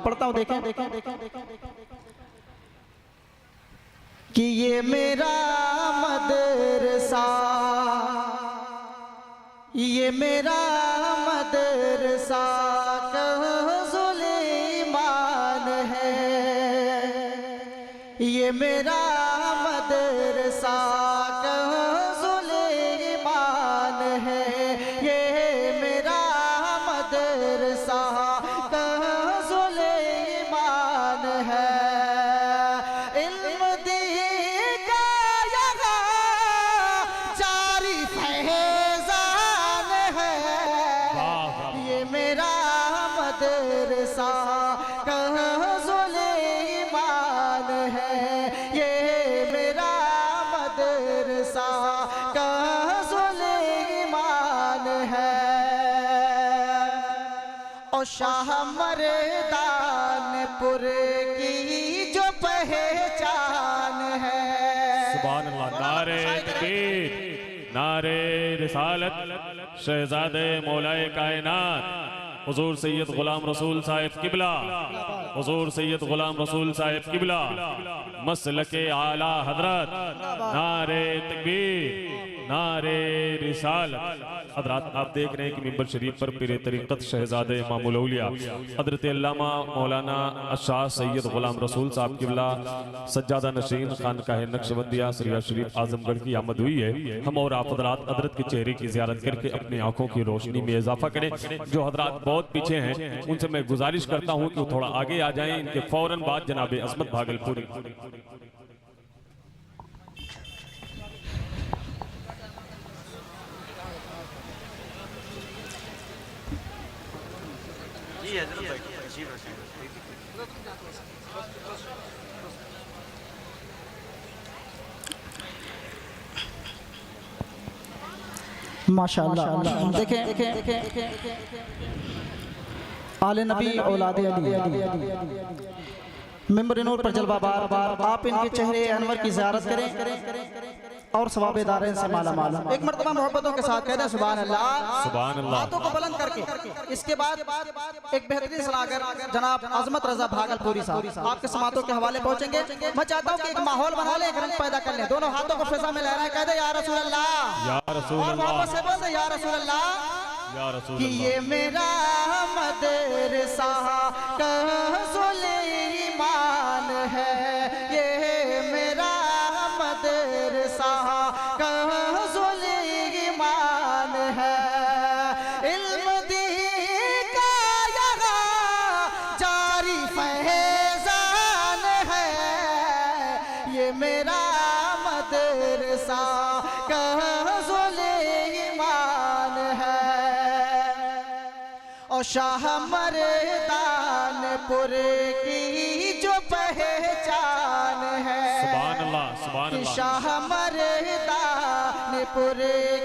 पढ़ता हूँ, देखें कि ये मेरा मदरसा, ये मेरा मदरसा कंज़ुल ईमान है, ये मेरा मदरसा कंज़ुल ईमान है, ये मेरा मदरसा कंज़ुल ईमान है। इल्म दीन का यहाँ जारी फैज़ान है, ये मेरा मदरसा कंज़ुल ईमान है, ये मेरा मदरसा कंज़ुल ईमान है। और शाह मर्दानपुर की जो पहचान है। सुभान अल्लाह। नारे तकबीर, नारे रिसालत, शहजादे मौलाए कायनात हुजूर सैयद गुलाम रसूल साहिब किबला, हुजूर सैयद गुलाम रसूल साहिब किबला, मसलके आला हजरत। नारे तकबीर, नारे रिसालत। हजरात आप देख रहे हैं कि मिंबर शरीफ पर पीर तरीक़त शहजादे इमामुल औलिया हजरत अल्लामा मौलाना शाह सैयद गुलाम रसूल साहब किबला सज्जादा नशीन खानकाह नक्शबंदिया सरिया शरीफ आजमगढ़ की आमद हुई है। हम और आप हजरात हजरत के चेहरे की ज़ियारत करके अपनी आंखों की रोशनी में इजाफा करें। जो हजरात बहुत पीछे हैं उनसे मैं गुजारिश करता हूँ कि वो थोड़ा आगे आ जाएं। इनके फौरन बाद जनाब अजमत भागलपुरी। माशाअल्लाह। देखें आले नबी औलादे अली, मिंबर नूर पर जलवा बार बार। आप इनके चेहरे अनवर की ज़ियारत करें और सवाब दारें से माला माल। एक मर्तबा मोहब्बतों के साथ कहते हैं सुभान अल्लाह, सुभान अल्लाह, हाथों को बुलंद करके। इसके बाद एक बेहतरीन सलाहकार जनाब अजमत रजा भागलपुरी साहब आपके समातों के हवाले पहुंचेंगे। मैं चाहता हूं कि एक माहौल बना ले, एक रंग पैदा कर ले। दोनों हाथों को फिजा में लहराए, कहते या रसूल अल्लाह, या रसूल अल्लाह, और वापस से बोलते या रसूल अल्लाह, या रसूल अल्लाह। कि ये मेरा मदरसा कंज़ुल ईमान है, ये मेरा मदरसा कंज़ुल ईमान है। इल्म दीन का यहाँ जारी फैज़ान है, ये मेरा मदरसा कंज़ुल ईमान है। और शाह मर्दानपुर की जो पहचान है। सुभान अल्लाह, सुभान अल्लाह। शाह मर्दानपुर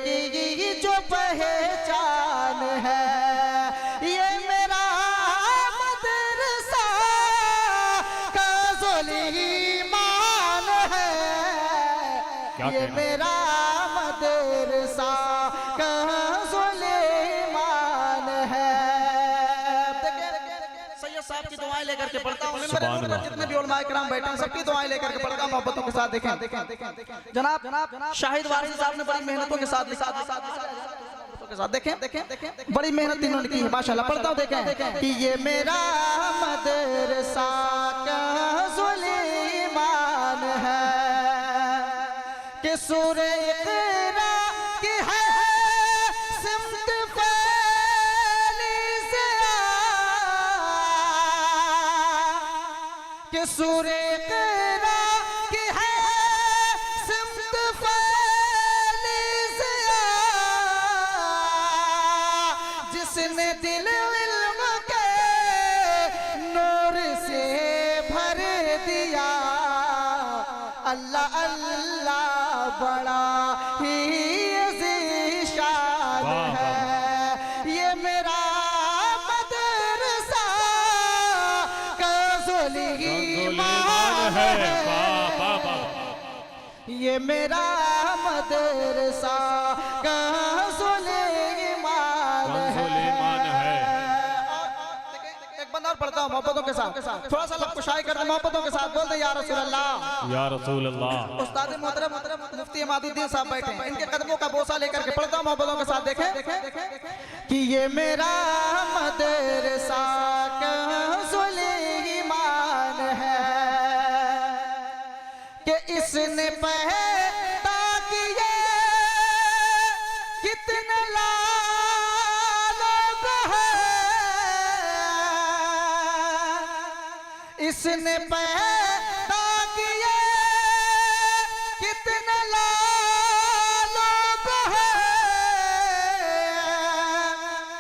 की जो पहचान है, ये मेरा मदरसा कंज़ुल ईमान है, ये मेरा मदरसा कंज़ुल ईमान है। साहब की दुआएं लेकर के पढ़ता हूं। जितने भी उलमाए किराम बैठे हैं सबकी दुआएं लेकर के पढ़ता हूं मोहब्बतों के साथ। देखें जनाब शाहिद वारिस साहब ने बड़ी मेहनतों के साथ देखें बड़ी मेहनत इन्होंने की है माशाल्लाह। पढ़ता हूं, देखें कि ये मेरा मदरसा कंज़ुल ईमान है, कि सूरे इक़रा की है सिमत कि सूरे इक़रा की है सिमत फ़ैज़, जिसने दिल इल्म के नूर से भर दिया। अल्लाह अल्लाह बड़ा ही ज़ीशान है, ये मेरा मदरसा कंज़ुल ईमान है, ये मेरा मदरसा कंज़ुल ईमान है। एक बंदा और पढ़ता हूँ मोहब्बतों के साथ, थोड़ा सा लफ्ज़ कुशाई करते मोहब्बतों के साथ, बोलते या रसूल अल्लाह, या रसूल अल्लाह। उस्ताद मोहतरम मुफ्ती इमादुद्दीन साहब बैठे हैं, इनके कदमों का बोसा लेकर के पढ़ता हूँ मोहब्बतों के साथ। देखें कि ये मेरा मदरसा कंज़ुल ईमान है कि इसने पैदा किए कितने लोग हैं, इसने पैदा किए कितने लोग हैं।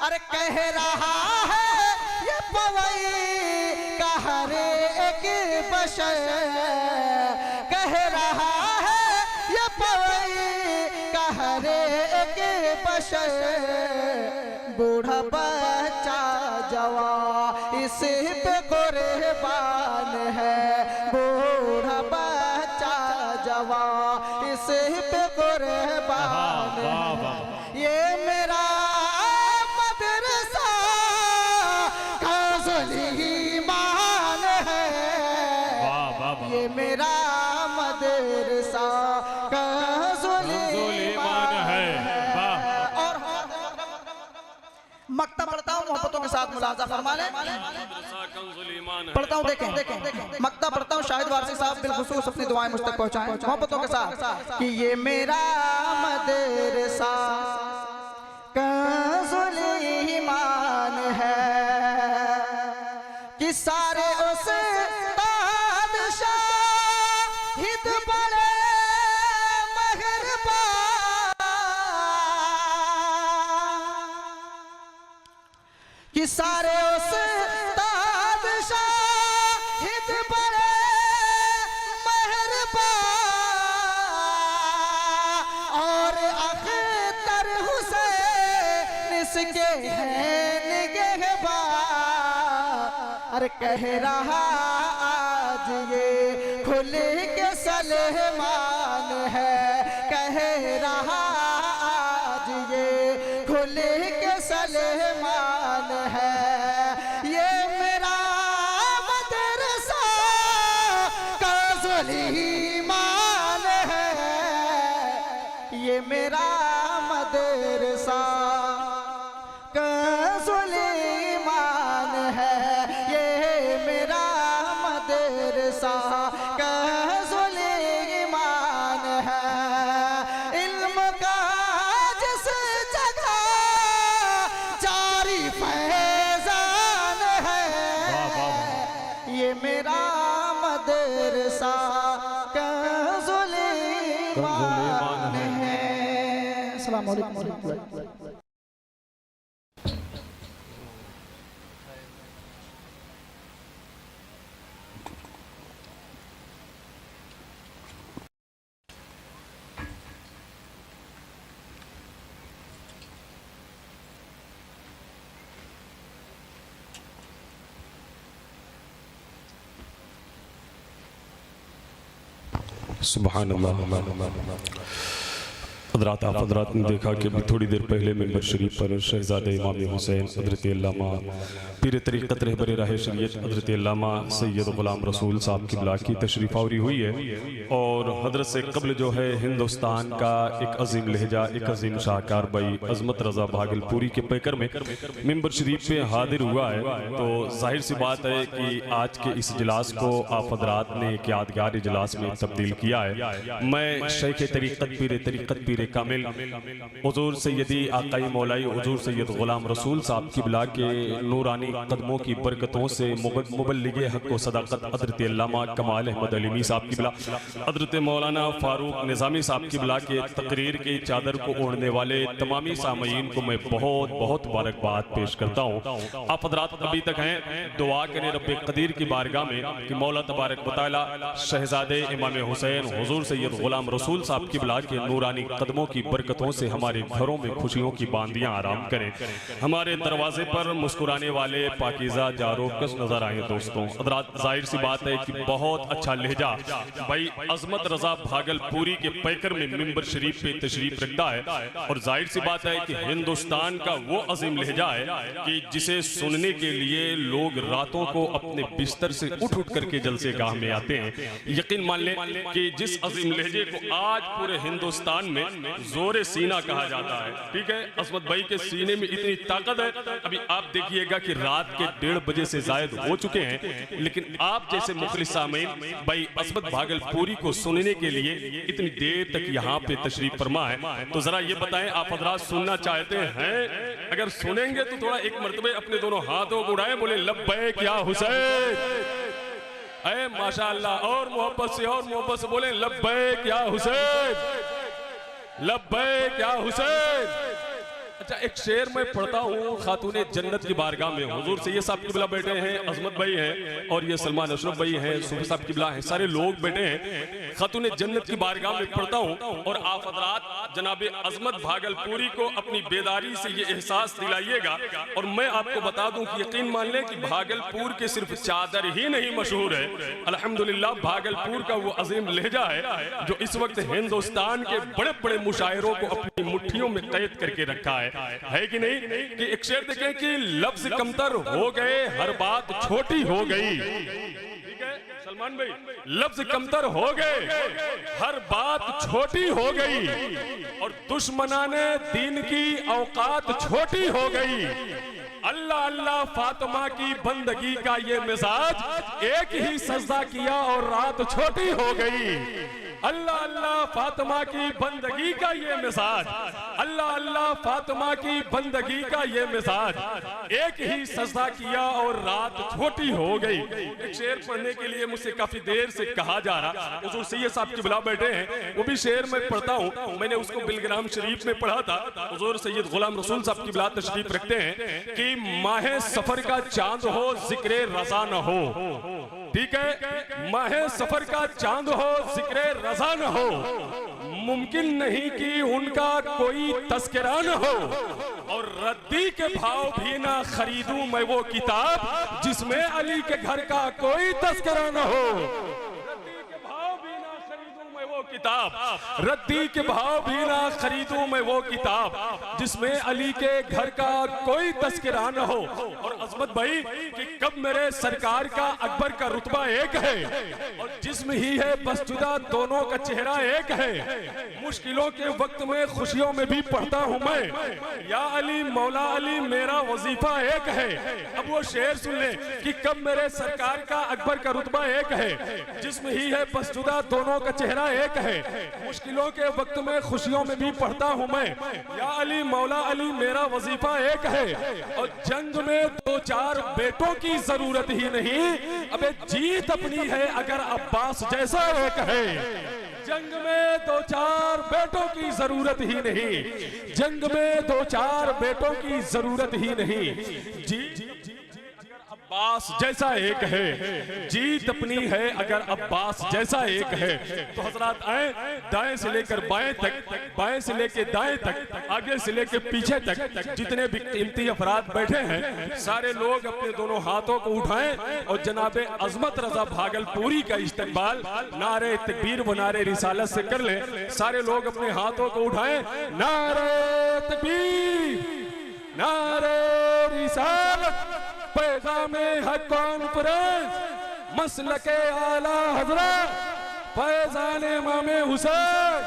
अरे कह रहा है ये पवई का हर एक बशर, कह रहा है ये पवई का हर एक बशर, बूढ़ा बच्चा जवान इस पे कुर्बान है, बूढ़ा बच्चा जवान इस पे कुर्बान है। ये मेरा मदरसा कंज़ुल ईमान है, ये मेरा मदरसा कंज़ुल ईमान है। और मक्ता पढ़ता हूँ मोहब्बतों के साथ, मुलाजा फरमा लें, पढ़ता हूँ। देखें मक्ता पढ़ता हूँ, शाहिद वारसी साहब बिलखुसूस अपनी दुआएं मुझ तक पहुंचाएं मोहब्बतों के साथ कि ये मेरा मदरसा कंज़ुल ईमान है कि सारे उस्ताद शाहिद बड़े मेहरबान, कि सारे उस्ताद शाहिद बड़े मेहरबान, और अख्तर हुसैन इसके हैं निगहबान। अरे कह रहा आज ये खुल के सलमान है, कह रहा आज ये खुल के सलमान है। ये मेरा मदरसा कंज़ुल ईमान है, ये मेरा मदरसा कंज़ुल ईमान है, ये मेरा मदरसा कंज़ुल ईमान है। इल्म का जिस जगह जारी फैज़ान है, ये मेरा मदरसा कंज़ुल ईमान है। अस्सलामु अलैकुम। सुभान अल्लाह। हज़रात आप हज़रात ने देखा कि अभी थोड़ी देर पहले मिंबर शरीफ पर शहज़ादे इमाम हुसैन हज़रत अल्लामा पीर तरीक़त रहबर राह शरीयत हज़रत अल्लामा सैयद ग़ुलाम रसूल साहब क़िबला की तशरीफ़ आवरी हुई है। और हज़रत से कब्ल जो है हिंदुस्तान का एक अजीम लहजा, एक अजीम शाहकार भाई अज़मत रज़ा भागलपुरी के पैकर में मिंबर शरीफ पे हाजिर हुआ है। तो जाहिर सी बात है कि आज के इस इजलास को आप हज़रात ने एक यादगार इजलास में तब्दील किया है। मैं शेख तरीक़त पीर कामिल हुज़ूर सैयदी आकाई मौलाई हुज़ूर सैयद ग़ुलाम रसूल साहब क़िबला के नूरानी कदमों की बरकतों से मुबल्लिगे हक़ व सदाक़त हज़रत अल्लामा कमाल अहमद अलीमी साहब क़िबला, हज़रत मौलाना फ़ारूक निज़ामी साहब क़िबला के तकरीर की चादर को ओढ़ने वाले तमामी सामईन को मैं बहुत बहुत मुबारकबाद पेश करता हूँ। आप हज़रात अभी तक हैं, दुआ करें रब्बे क़दीर की बारगाह में कि मौला तबारक व तआला शहज़ादे इमाम हुसैन हुज़ूर सैयद ग़ुलाम रसूल साहब क़िबला के नूरानी कदमों की बरकतों से हमारे घरों में खुशियों की बांदियां आराम करें। हमारे दरवाजे पर मुस्कुराने वाले पाकीज़ा जारोकस नजर आए। दोस्तों हज़रात, जाहिर सी बात है कि बहुत अच्छा लहजा भाई अजमत रजा भागलपुरी के पैकर में मिंबर शरीफ पे तशरीफ रखता है, और जाहिर सी बात है कि हिंदुस्तान का वो अजीम लहजा है कि जिसे सुनने के लिए लोग रातों को अपने बिस्तर से उठ करके जलसे गाह में आते हैं। यकीन मान लें कि जिस अजीम लहजे को आज पूरे हिंदुस्तान में जोरे सीना कहा जाता है, ठीक है, अजमत भाई के सीने में इतनी ताकत है। अभी आप देखिएगा कि रात के 1:30 बजे से जायद हो चुके हैं, लेकिन आप जैसे मुखलिस सामीन भाई अजमत भागलपुरी को सुनने के लिए इतनी देर तक यहाँ पे तशरीफ फरमा है। तो जरा ये बताएं, आप हज़रात सुनना चाहते हैं? अगर सुनेंगे तो थोड़ा एक मर्तबे अपने दोनों हाथों को उड़ाएं, बोले लब्बैक या हुसैन। अरे माशाअल्लाह, और मोहब्बत से बोले लब्बैक या हुसैन, लब्बैक या हुसैन। अच्छा, एक शेर मैं पढ़ता हूँ खातूने जन्नत की बारगाह में। हुजूर सैयद साहब किबला बैठे हैं, अजमत भाई हैं, और ये सलमान अशरफ भाई हैं, सूफी साहब किबला हैं, सारे लोग बैठे हैं। खातूने जन्नत की बारगाह में पढ़ता हूँ, और आप हज़रात जनाबे अजमत भागलपुरी को अपनी बेदारी से ये एहसास दिलाइएगा। और मैं आपको बता दूं कि यकीन मान लें कि भागलपुर के सिर्फ चादर ही नहीं मशहूर है, अल्हम्दुलिल्लाह भागलपुर का वो अजीम लहजा है जो इस वक्त हिंदुस्तान के बड़े बड़े मुशायरों को अपनी मुट्ठियों में कैद करके रखा है कि नहीं? कि एक शेर देखें कि लफ्ज कमतर हो गए, हर बात छोटी हो गई। ठीक है सलमान भाई, लफ्ज कमतर हो गए, हर बात छोटी हो गई, और दुश्मनाने दीन की औकात छोटी हो गई। अल्लाह अल्लाह फातिमा की बंदगी का ये मिजाज, एक ही सजदा किया और रात छोटी हो गई। अल्लाह अल्लाह फातिमा की बंदगी का ये मिजाज, अल्लाह अल्लाह फातिमा की बंदगी का ये मिजाज, एक ही सजदा किया और रात छोटी हो गई। एक शेर पढ़ने के लिए मुझसे काफी देर से कहा जा रहा, हुजूर सैयद साहब किबला बैठे हैं, वो भी शेर मैं पढ़ता हूँ। मैंने उसको बिलग्राम शरीफ में पढ़ा था। हुजूर सैयद गुलाम रसूल साहब किबला तशरीफ रखते हैं कि माहे सफर का चांद हो, जिक्रे रजा न हो। ठीक है, माहे सफर का चांद हो, जिक्रे रजा न हो, मुमकिन नहीं कि उनका कोई तस्करा न हो, और रद्दी के भाव भी ना खरीदूं मैं वो किताब जिसमें अली के घर का कोई तस्करा न हो। किताब, रद्दी के भाव भी ना खरीदूं मैं वो किताब जिसमें अली के घर का कोई तस्करा न हो। और अजमत भाई कि कब मेरे सरकार का अकबर का रुतबा एक है, और जिस्म ही है बस जुदा दोनों का चेहरा एक है। मुश्किलों के वक्त में खुशियों में भी पढ़ता हूँ मैं, या अली मौला अली मेरा वजीफा एक है। अब वो शेर सुन ले कि कब मेरे सरकार का अकबर का रुतबा एक है, जिस्म ही है बस जुदा दोनों का चेहरा एक है। मुश्किलों के वक्त में खुशियों में भी पढ़ता हूँ मैं, या अली मौला अली मेरा वजीफा एक है। और जंग में 2-4 बेटों की जरूरत ही नहीं, अबे जीत अपनी है अगर अब्बास जैसा एक है। जंग में 2-4 बेटों की जरूरत ही नहीं, जंग में 2-4 बेटों की जरूरत ही नहीं, जी अब्बास जैसा एक है। जीत अपनी है अगर अब्बास जैसा एक है। तो हजरात आए, दाएं से लेकर बाएं तक, बाएं से लेकर दाएं तक, आगे से लेकर पीछे तक जितने भी कीमती अफराद बैठे हैं, सारे लोग अपने दोनों हाथों को उठाएं और जनाबे अजमत रजा भागलपुरी का इस्तकबाल नारे तकबीर व नारे रिसालत से कर ले। सारे लोग अपने हाथों को उठाएं, नारे तकबीर, नारे रिसालत, पैगामे हक कॉन्फ्रेंस, मसलके आला हजरत, फैजान इमाम हुसैन।